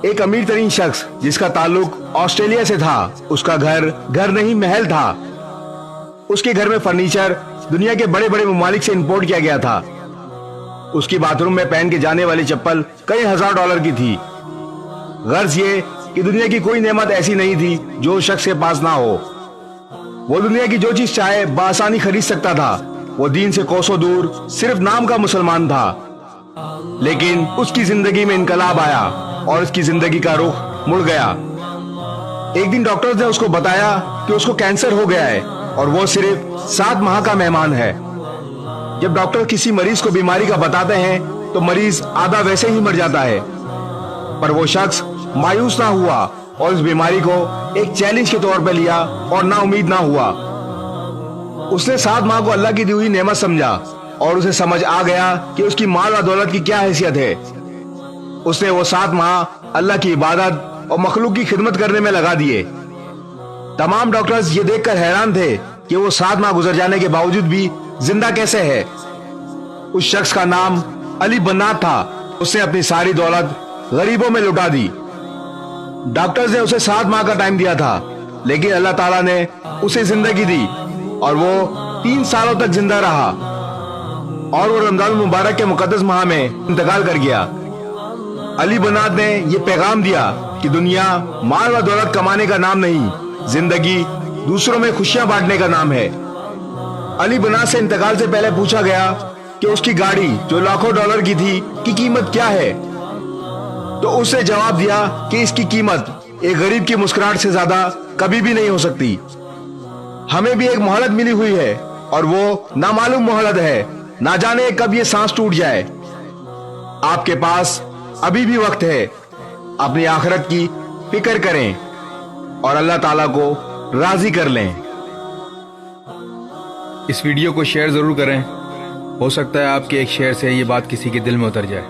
एक अमीर तरीन शख्स जिसका ताल्लुक ऑस्ट्रेलिया से था, उसका घर नहीं महल था। उसके घर में फर्नीचर दुनिया के बड़े बड़े ममालिक से इंपोर्ट किया गया था। उसकी बाथरूम में पहन के जाने वाली चप्पल कई हजार डॉलर की थी। गर्ज ये कि दुनिया की कोई नेमत ऐसी नहीं थी जो उस शख्स के पास ना हो। वो दुनिया की जो चीज चाहे बआसानी खरीद सकता था। वो दीन से कोसों दूर सिर्फ नाम का मुसलमान था। लेकिन उसकी जिंदगी में इनकलाब आया और उसकी जिंदगी का रुख मुड़ गया। एक दिन डॉक्टर्स ने उसको बताया कि उसको कैंसर हो गया है और वो सिर्फ 7 माह का मेहमान है। जब डॉक्टर किसी मरीज को बीमारी का बताते हैं तो मरीज आधा वैसे ही मर जाता है, पर वो शख्स मायूस ना हुआ और इस बीमारी को एक चैलेंज के तौर पर लिया और ना उम्मीद ना हुआ। उसने 7 माह को अल्लाह की दी हुई नेमत समझा और उसे समझ आ गया कि उसकी माल और दौलत की क्या हैसियत है। उसने वो 7 माह अल्लाह की इबादत और मखलूक की खिदमत करने में लगा दिए। तमाम डॉक्टर्स ये देखकर हैरान थे कि वो 7 माह गुजर जाने के बावजूद भी जिंदा कैसे है। उस शख्स का नाम अली बन्नात था। उसने अपनी सारी दौलत गरीबों में लुटा दी। डॉक्टर्स ने उसे 7 माह का टाइम दिया था, लेकिन अल्लाह ताला ने उसे जिंदगी दी और वो 3 सालों तक जिंदा रहा और वो रमजान मुबारक के मुकद्दस माह में इंतकाल कर गया। अली बन्नात ने ये पैगाम दिया कि दुनिया माल व दौलत कमाने का नाम नहीं, जिंदगी दूसरों में खुशियां बांटने का नाम है। अली बन्नात से इंतकाल से पहले पूछा गया कि उसकी गाड़ी जो लाखों डॉलर की थी की कीमत क्या है, तो उसने जवाब दिया कि इसकी कीमत एक गरीब की मुस्कुराहट से ज्यादा कभी भी नहीं हो सकती। हमें भी एक मोहलत मिली हुई है और वो नामालूम मोहलत है, ना जाने कब ये सांस टूट जाए। आपके पास अभी भी वक्त है। अपनी आखिरत की फिक्र करें और अल्लाह ताला को राजी कर लें। इस वीडियो को शेयर जरूर करें। हो सकता है आपके एक शेयर से ये बात किसी के दिल में उतर जाए।